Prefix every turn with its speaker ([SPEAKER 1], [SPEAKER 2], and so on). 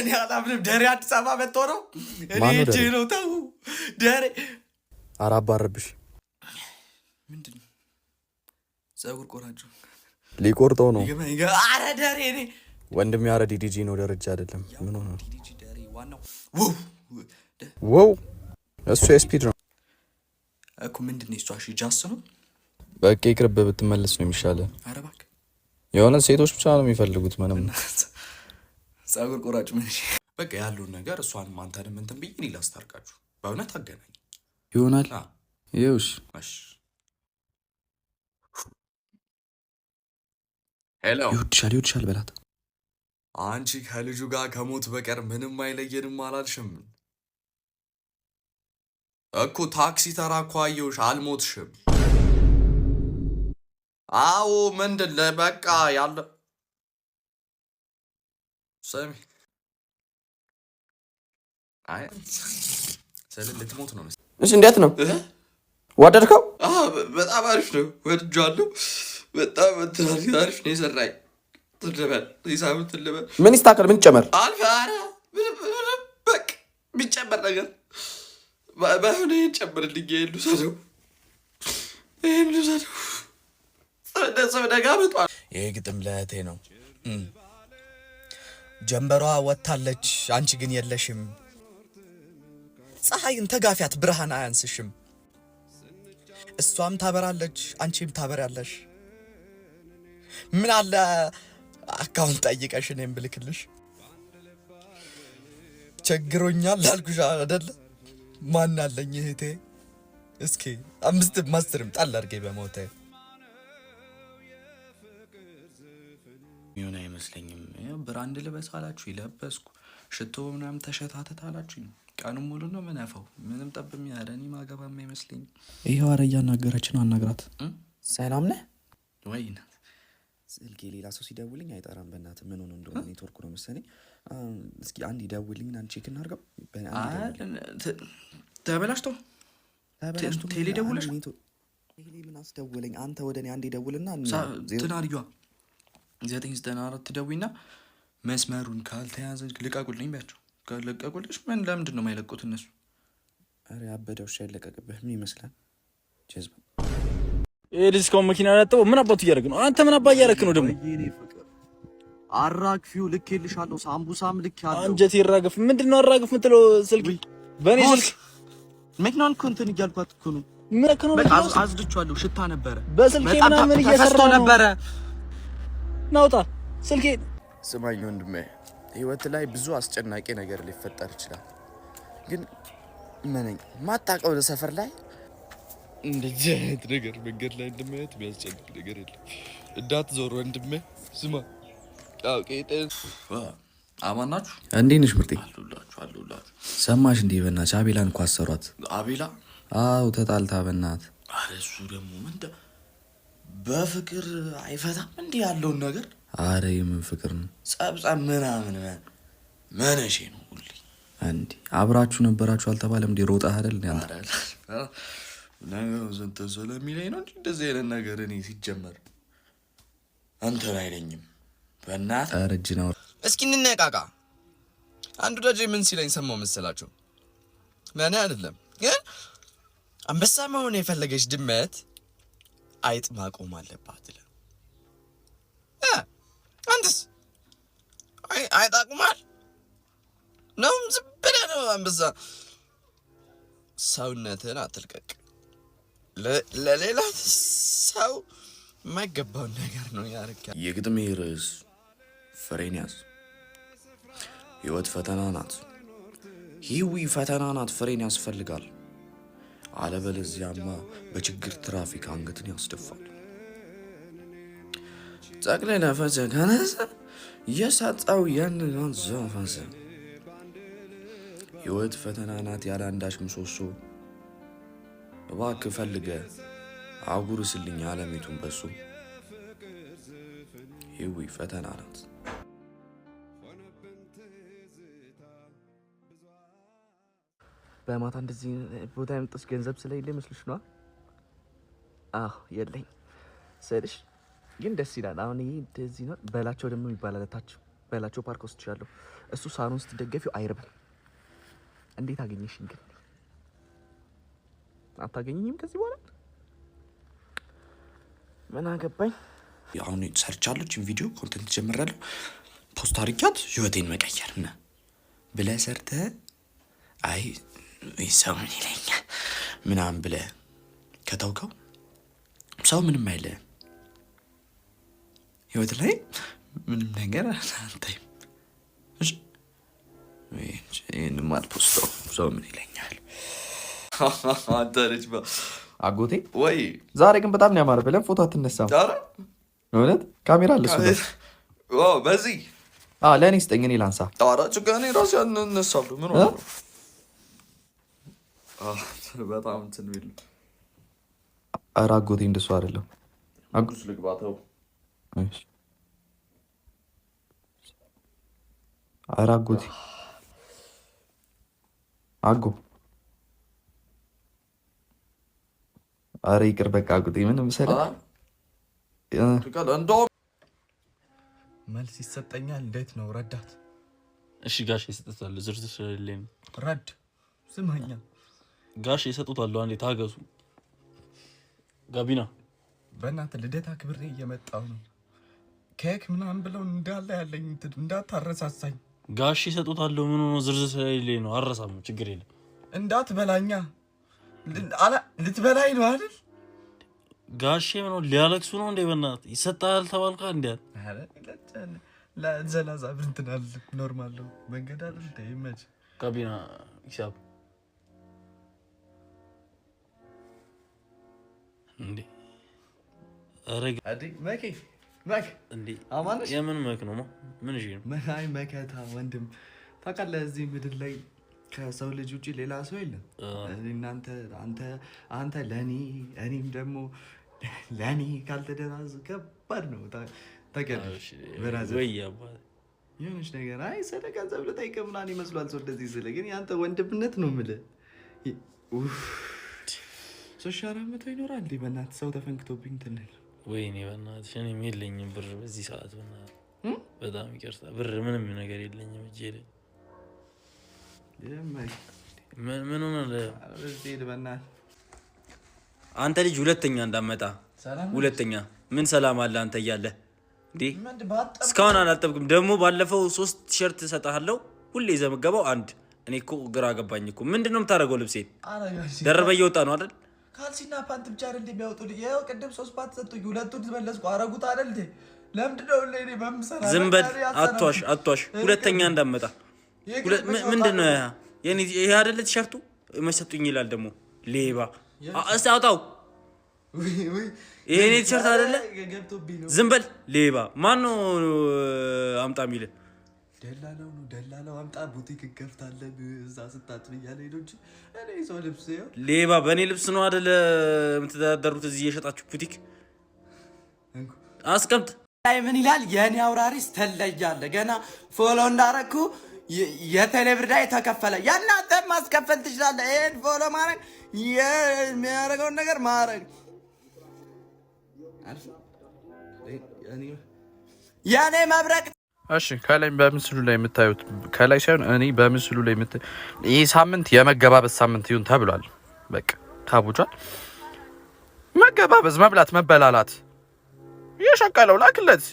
[SPEAKER 1] እኔ አላምንም። ደሬ አዲስ አበባ መጥቶ ነው እኔ እጄ ነው ተው ደሬ
[SPEAKER 2] አራባረብሽ
[SPEAKER 1] ምንድን ነው ፀጉር ቆራጩ
[SPEAKER 2] ሊቆርጠው ነው።
[SPEAKER 1] አረ ደሬ እኔ
[SPEAKER 2] ወንድም ያረ ዲዲጂ ነው ደረጃ አይደለም። ምን ሆነ
[SPEAKER 1] ዲዲጂ ደሬ ዋናው
[SPEAKER 2] ዋው እሱ ስፒድ ነው
[SPEAKER 1] እኮ ምንድን ነው እሱ? እሺ ጃስ ነው
[SPEAKER 2] በቃ ይቅርብ ብትመለስ ነው የሚሻለው።
[SPEAKER 1] አረ እባክህ
[SPEAKER 2] የሆነ ሴቶች ብቻ ነው የሚፈልጉት ምንም
[SPEAKER 1] ፀጉር ቆራጭ ምን በቃ ያሉን ነገር እሷን ማንተንም እንትን ብዬ እኔ ላስታርቃችሁ በእውነት አገናኝ
[SPEAKER 2] ይሆናል። ይውሽ
[SPEAKER 1] እሺ ሄሎ
[SPEAKER 2] ይወድሻል በላት።
[SPEAKER 1] አንቺ ከልጁ ጋር ከሞት በቀር ምንም አይለየንም አላልሽም እኮ? ታክሲ ተራ እኮ አየሁሽ አልሞትሽም። አዎ ምንድን ለበቃ ያለ ሰሚ አይ ሰለ ልትሞት ነው።
[SPEAKER 2] እሺ እንዴት ነው ወደድከው?
[SPEAKER 1] በጣም አሪፍ ነው ወድጃለሁ። በጣም አሪፍ ነው የሰራኝ። ትልበል ይሳብ ትልበል
[SPEAKER 2] ምን ይስተካከል? ምን ይጨመር?
[SPEAKER 1] አልፋራ በቃ ቢጨመር ነገር ባይሆን ይጨመርልኝ። ይሉሰደው ይሄ ግጥም ለእህቴ ነው። ጀንበሯ ወጥታለች አንቺ ግን የለሽም። ፀሐይን ተጋፊያት ብርሃን አያንስሽም። እሷም ታበራለች አንቺም ታበራለሽ። ምን አለ አካውንት ጠይቀሽ እኔም ብልክልሽ። ቸግሮኛል ላልኩሽ አይደለ? ማን አለኝ እህቴ እስኪ 5 ማስተርም ጣል አድርጌ በሞቴ ይሁን አይመስለኝም። ብራንድ ልበስ አላችሁ ይለበስኩ፣ ሽቶ ምናምን ተሸታተት አላችሁ ቀኑን ሙሉ ነው ምናፈው። ምንም ጠብም ያለኝ ማገባም አይመስለኝ።
[SPEAKER 2] ይሄው አረ እያናገረችን አናግራት።
[SPEAKER 3] ሰላም ነህ
[SPEAKER 1] ወይ?
[SPEAKER 3] ስልኬ ሌላ ሰው ሲደውልኝ አይጠራም። በእናትህ ምን ሆነ እንደሆነ ኔትወርክ ነው መሰለኝ። እስኪ አንድ ይደውልኝ አንቺ ቼክ እናድርገው።
[SPEAKER 1] ተበላሽቶ ቴሌ ደውለሽ
[SPEAKER 3] ቴሌ ምን አስደውለኝ አንተ ወደ እኔ አንድ ይደውልና
[SPEAKER 1] ትናርዩዋ 994 ትደውይና መስመሩን ካልተያዘ ልቀቁልኝ ቢያቸው። ካልለቀቁልሽ ምን ለምንድን ነው የማይለቁት እነሱ?
[SPEAKER 3] አረ አበደው እሺ አይለቀቅብህ ምን ይመስላል? ጀዝባ
[SPEAKER 2] ዲስኮ መኪና ያጠው ምን አባቱ እያደረግ ነው? አንተ ምን አባ እያደረክ ነው ደግሞ?
[SPEAKER 1] አራግፊው ልኬልሻለሁ። ሳምቡሳም ልኬያለሁ።
[SPEAKER 2] አንጀት ይራገፍ። ምንድነው አራግፍ የምትለው? ስልክ በኔ ስልክ
[SPEAKER 1] መኪናን ኮንተን እያልኳት እኮ ነው።
[SPEAKER 2] ምን ከነው
[SPEAKER 1] በቃ አዝድቻለሁ። ሽታ ነበረ
[SPEAKER 2] በስልኬ ምናምን እየሰራ
[SPEAKER 1] ነበረ።
[SPEAKER 2] ናውጣ ስልኬ።
[SPEAKER 3] ስማኝ ወንድሜ፣ ህይወት ላይ ብዙ አስጨናቂ ነገር ሊፈጠር ይችላል። ግን ምንኝ ማጣቀው ለሰፈር ላይ
[SPEAKER 4] እንደዚህ አይነት ነገር መንገድ ላይ እንደማየት የሚያስጨንቅ ነገር የለም። እንዳትዞር ወንድሜ። ስማ ቄጤን
[SPEAKER 1] አማናችሁ
[SPEAKER 2] እንዴት ነሽ ምርጤ?
[SPEAKER 1] አሉላችሁ
[SPEAKER 2] ሰማሽ እንዴ? በእናትሽ አቤላን እኮ አሰሯት።
[SPEAKER 1] አቤላ?
[SPEAKER 2] አዎ ተጣልታ በእናት።
[SPEAKER 1] አረ እሱ ደግሞ ምንድን በፍቅር አይፈታም እንዴ ያለውን ነገር?
[SPEAKER 2] አረ የምን ፍቅር ነው?
[SPEAKER 1] ጸብጸብ ምናምን መነሼ ነው ሁሌ።
[SPEAKER 2] እንዴ አብራችሁ ነበራችሁ አልተባለም እንዴ? ሮጣ አይደል ያንተ
[SPEAKER 1] ነገሩ ዘንተ ስለሚለኝ ነው እንጂ እንደዚህ አይነት ነገር እኔ ሲጀመር አንተን አይለኝም። በእናትህ
[SPEAKER 2] አረጅ ነው።
[SPEAKER 1] እስኪ እንነቃቃ። አንዱ ደጅ ምን ሲለኝ ሰማው መሰላችሁ? ለኔ አይደለም ግን አንበሳ መሆን የፈለገች ድመት አይጥ ማቆም አለባት ይላል። አንተስ አይጥ አቁማል ነው? ዝም ብለህ ነው አንበሳ። ሰውነትን አትልቀቅ። ለሌላ ሰው የማይገባውን ነገር ነው ያደርጋል። የግጥሜ ርዕስ ፍሬን ያዝ። ህይወት ፈተና ናት። ህይዊ ፈተና ናት። ፍሬን ያስፈልጋል። አለበለዚያማ በችግር ትራፊክ አንገትን ያስደፋል። ጠቅላይ ነፈሰ ከነሰ የሳጣው ያንን ዘፈሰ። ህይወት ፈተና ናት ያለ አንዳች ምሰሶ። እባክህ ፈልገህ አጉርስልኝ ዓለሚቱን በሱ። ህይዊ ፈተና ናት።
[SPEAKER 3] በማታ እንደዚህ ቦታ የምጥስ ገንዘብ ስለሌለ መስልሽ ነው? አዎ የለኝ ስልሽ ግን ደስ ይላል። አሁን ይሄ እንደዚህ ነው በላቸው ደግሞ ይባላል ታች በላቸው ፓርክ ወስድሻለሁ። እሱ ሳሎን ስትደገፊው አይርብም። እንዴት አገኘሽኝ ግን? አታገኘኝም ከዚህ በኋላ ምን አገባኝ።
[SPEAKER 1] አሁን ሰርቻለሁ ቪዲዮ ኮንተንት ጀምራለሁ ፖስት አድርጊያት ህይወቴን መቀየር እና ብለህ ሰርተህ አይ ሰው ምን ይለኛል ምናምን ብለህ ከተውከው ሰው ምንም አይልህም። ህይወት ላይ ምንም ነገር አታይም። እሺ ይሄንን አልፖስተው ሰው ምን ይለኛል። አንተ ልጅ አጎቴ ወይ ዛሬ ግን በጣም ነው ያማረ ብለን ፎቶ አትነሳም? ኧረ እውነት ካሜራ አለ እሱ በዚህ ለእኔ ስጠኝ እኔ ላንሳ። ኧረ ችግር እኔ ራሴ እነሳለሁ። ምን ሆነ በጣም እንትን ቢል። ኧረ አጎቴ እንደሱ አይደለም። አጎት ልግባተው። ኧረ አጎቴ አጎ ኧረ ይቅር በቃ አጎቴ ምን መሰለህ መልስ ይሰጠኛል። እንዴት ነው ረዳት?
[SPEAKER 2] እሺ ጋሽ ይሰጣል። ዝርዝር ስለሌለኝ
[SPEAKER 3] ረድ ስማኛ
[SPEAKER 2] ጋሽ ይሰጡታል። አንዴ ታገሱ። ጋቢና
[SPEAKER 3] በእናትህ ልደታ ክብሬ እየመጣው ነው። ኬክ ምናምን ብለው እንዳለ ያለኝ እንዳታረሳሳኝ።
[SPEAKER 2] ጋሽ ይሰጡታል። ምን ሆኖ ዝርዝር ስለሌለኝ ነው። አረሳም ችግር የለም።
[SPEAKER 3] እንዳትበላኛ ልትበላኝ ነው አይደል?
[SPEAKER 2] ጋሼ ምን ነው ሊያለቅሱ ነው እንዴ? በእናትህ ይሰጣል ተባልካ እንዴ?
[SPEAKER 3] አረ ለዘላዛ ብንትናል ኖርማል ነው መንገድ አይደል? ይመች
[SPEAKER 2] ጋቢና ሂሳብ እንዴ? አረግ
[SPEAKER 3] አዲ መኪ መክ
[SPEAKER 2] እንዴ?
[SPEAKER 3] አማንሽ
[SPEAKER 2] የምን መክ ነው? ምን እሺ ነው?
[SPEAKER 3] መካይ መከታ ወንድም ታውቃለህ፣ እዚህ ምድር ላይ ከሰው ልጅ ውጪ ሌላ ሰው የለም። እናንተ አንተ ለኔ እኔም ደግሞ ለኔ ካልተደራዝ ከባድ ነው። ታውቂያለሽ በራዘ
[SPEAKER 2] ወይ አባቴ
[SPEAKER 3] የሆነች ነገር አይ ሰደቃ ዘብለ ጠይቀ ምናምን ይመስላል ሰው እንደዚህ ስለ ግን ያንተ ወንድምነት ነው የምልህ። ሶሻል አመቶ ይኖራል እንዴ? በእናትህ ሰው ተፈንክቶብኝ ትልል
[SPEAKER 2] ወይኔ በእናትሽ እኔም የለኝም ብር በዚህ ሰዓት በእናትህ በጣም ይቅርታ። ብር ምንም ነገር የለኝም እጄ ላይ ምን ሆነ? አንተ ልጅ ሁለተኛ እንዳመጣ ሁለተኛ ምን ሰላም አለ አንተ እያለ እንዴ? እስካሁን አላጠብቅም። ደግሞ ባለፈው 3 ቲሸርት ሰጣለሁ ሁሌ ዘመገባው አንድ። እኔ እኮ ግራ ገባኝ እኮ ምንድነው የምታደርገው? ልብሴን ደረበ እየወጣ ነው አይደል?
[SPEAKER 3] ካልሲና ፓንት ብቻ አይደል እንደሚያወጡልኝ? ያው ቅድም 3 ፓንት ሰጡኝ፣ ሁለቱን ተመለስኩ። አረጉት አይደል እንዴ? ለምንድነው ለኔ በምሰራ?
[SPEAKER 2] ዝም በል አትዋሽ። ሁለተኛ እንዳመጣ ምንድነው የኔ ይሄ አይደለ ቲሸርቱ መሰጡኝ ይላል ደግሞ ሌባ። እስቲ አውጣው። ይሄ ኔ ቲሸርት አይደለ? ዝም በል ሌባ። ማን ነው አምጣ የሚል?
[SPEAKER 3] ደላላው አምጣ ቡቲክ እንከፍታለን እዛ ስታጥብ እያለ ሄዶ እንጂ እኔ ሰው ልብስ
[SPEAKER 2] ሌባ። በእኔ ልብስ ነው አይደለ የምትተዳደሩት እዚህ የሸጣችሁ ቡቲክ? አስቀምጥ።
[SPEAKER 5] ምን ይላል የኔ አውራሪስ ተለያለ። ገና ፎሎ እንዳረኩ የቴሌብር ላይ ተከፈለ። ያናንተ ማስከፈል ትችላለህ። ይሄን ፎሎ ማድረግ የሚያደርገውን ነገር ማድረግ የኔ መብረቅ።
[SPEAKER 3] እሺ ከላይ በምስሉ ላይ የምታዩት ከላይ ሳይሆን እኔ በምስሉ ላይ ይህ ሳምንት የመገባበዝ ሳምንት ይሁን ተብሏል። በቃ ታውጇል። መገባበዝ፣ መብላት፣ መበላላት የሸቀለው ላክለት